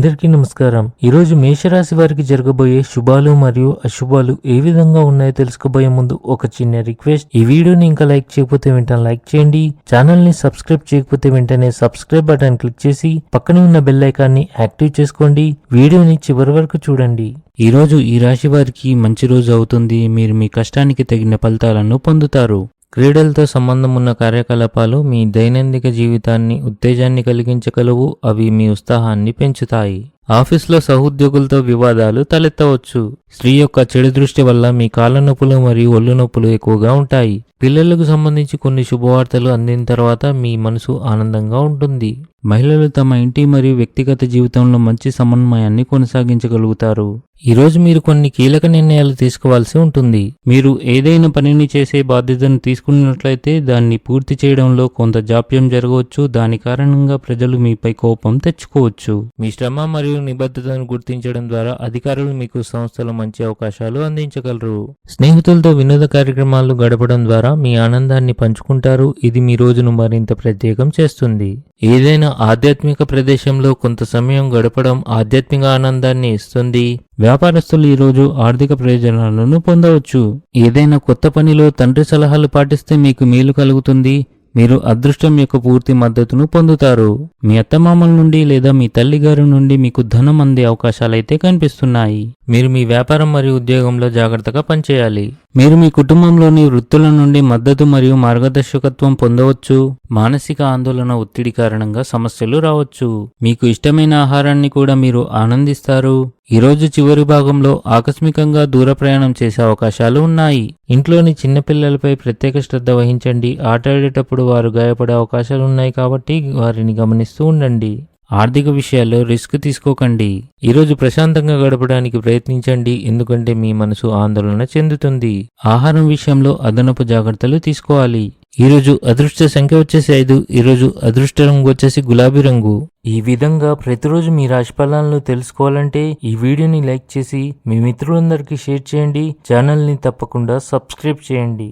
అందరికీ నమస్కారం. ఈరోజు మేషరాశి వారికి జరగబోయే శుభాలు మరియు అశుభాలు ఏ విధంగా ఉన్నాయో తెలుసుకోబోయే ముందు ఒక చిన్న రిక్వెస్ట్. ఈ వీడియోని ఇంకా లైక్ చేయకపోతే వెంటనే లైక్ చేయండి. ఛానల్ ని సబ్స్క్రైబ్ చేయకపోతే వెంటనే సబ్స్క్రైబ్ బటన్ క్లిక్ చేసి పక్కనే ఉన్న బెల్ ఐకాన్ని యాక్టివ్ చేసుకోండి. వీడియోని చివరి వరకు చూడండి. ఈ రోజు ఈ రాశి వారికి మంచి రోజు అవుతుంది. మీరు మీ కష్టానికి తగిన ఫలితాలను పొందుతారు. క్రీడలతో సంబంధం ఉన్న కార్యకలాపాలు మీ దైనందిక జీవితాన్ని ఉత్తేజాన్ని కలిగించగలవు. అవి మీ ఉత్సాహాన్ని పెంచుతాయి. ఆఫీస్లో సహోద్యోగులతో వివాదాలు తలెత్తవచ్చు. స్త్రీ యొక్క చెడు దృష్టి వల్ల మీ కాళ్ళ నొప్పులు మరియు ఒళ్ళు నొప్పులు ఎక్కువగా ఉంటాయి. పిల్లలకు సంబంధించి కొన్ని శుభవార్తలు అందిన తర్వాత మీ మనసు ఆనందంగా ఉంటుంది. మహిళలు తమ ఇంటి మరియు వ్యక్తిగత జీవితంలో మంచి సమన్వయాన్ని కొనసాగించగలుగుతారు. ఈరోజు మీరు కొన్ని కీలక నిర్ణయాలు తీసుకోవాల్సి ఉంటుంది. మీరు ఏదైనా పనిని చేసే బాధ్యతను తీసుకున్నట్లయితే దాన్ని పూర్తి చేయడంలో కొంత జాప్యం జరగవచ్చు. దాని కారణంగా ప్రజలు మీపై కోపం తెచ్చుకోవచ్చు. మీ శ్రమ మరియు నిబద్ధతను గుర్తించడం ద్వారా అధికారులు మీకు సంస్థలో మంచి అవకాశాలు అందించగలరు. స్నేహితులతో వినోద కార్యక్రమాలు గడపడం ద్వారా మీ ఆనందాన్ని పంచుకుంటారు. ఇది మీ రోజును మరింత ప్రత్యేకం చేస్తుంది. ఏదైనా ఆధ్యాత్మిక ప్రదేశంలో కొంత సమయం గడపడం ఆధ్యాత్మిక ఆనందాన్ని ఇస్తుంది. వ్యాపారస్తులు ఈరోజు ఆర్థిక ప్రయోజనాలను పొందవచ్చు. ఏదైనా కొత్త పనిలో తండ్రి సలహాలు పాటిస్తే మీకు మేలు కలుగుతుంది. మీరు అదృష్టం యొక్క పూర్తి మద్దతును పొందుతారు. మీ అత్తమామల నుండి లేదా మీ తల్లిగారి నుండి మీకు ధనం అందే అవకాశాలైతే కనిపిస్తున్నాయి. మీరు మీ వ్యాపారం మరియు ఉద్యోగంలో జాగ్రత్తగా పనిచేయాలి. మీరు మీ కుటుంబంలోని వృత్తుల నుండి మద్దతు మరియు మార్గదర్శకత్వం పొందవచ్చు. మానసిక ఆందోళన ఒత్తిడి కారణంగా సమస్యలు రావచ్చు. మీకు ఇష్టమైన ఆహారాన్ని కూడా మీరు ఆనందిస్తారు. ఈరోజు చివరి భాగంలో ఆకస్మికంగా దూర ప్రయాణం చేసే అవకాశాలు ఉన్నాయి. ఇంట్లోని చిన్నపిల్లలపై ప్రత్యేక శ్రద్ధ వహించండి. ఆట ఆడేటప్పుడు వారు గాయపడే అవకాశాలు ఉన్నాయి కాబట్టి వారిని గమనిస్తూ ఉండండి. ఆర్థిక విషయాల్లో రిస్క్ తీసుకోకండి. ఈరోజు ప్రశాంతంగా గడపడానికి ప్రయత్నించండి, ఎందుకంటే మీ మనసు ఆందోళన చెందుతుంది. ఆహారం విషయంలో అదనపు జాగ్రత్తలు తీసుకోవాలి. ఈరోజు అదృష్ట సంఖ్య వచ్చేసి 5. ఈరోజు అదృష్ట రంగు వచ్చేసి గులాబీ రంగు. ఈ విధంగా ప్రతిరోజు మీ రాశి ఫలాలను తెలుసుకోవాలంటే ఈ వీడియోని లైక్ చేసి మీ మిత్రులందరికీ షేర్ చేయండి. ఛానల్ని తప్పకుండా సబ్స్క్రైబ్ చేయండి.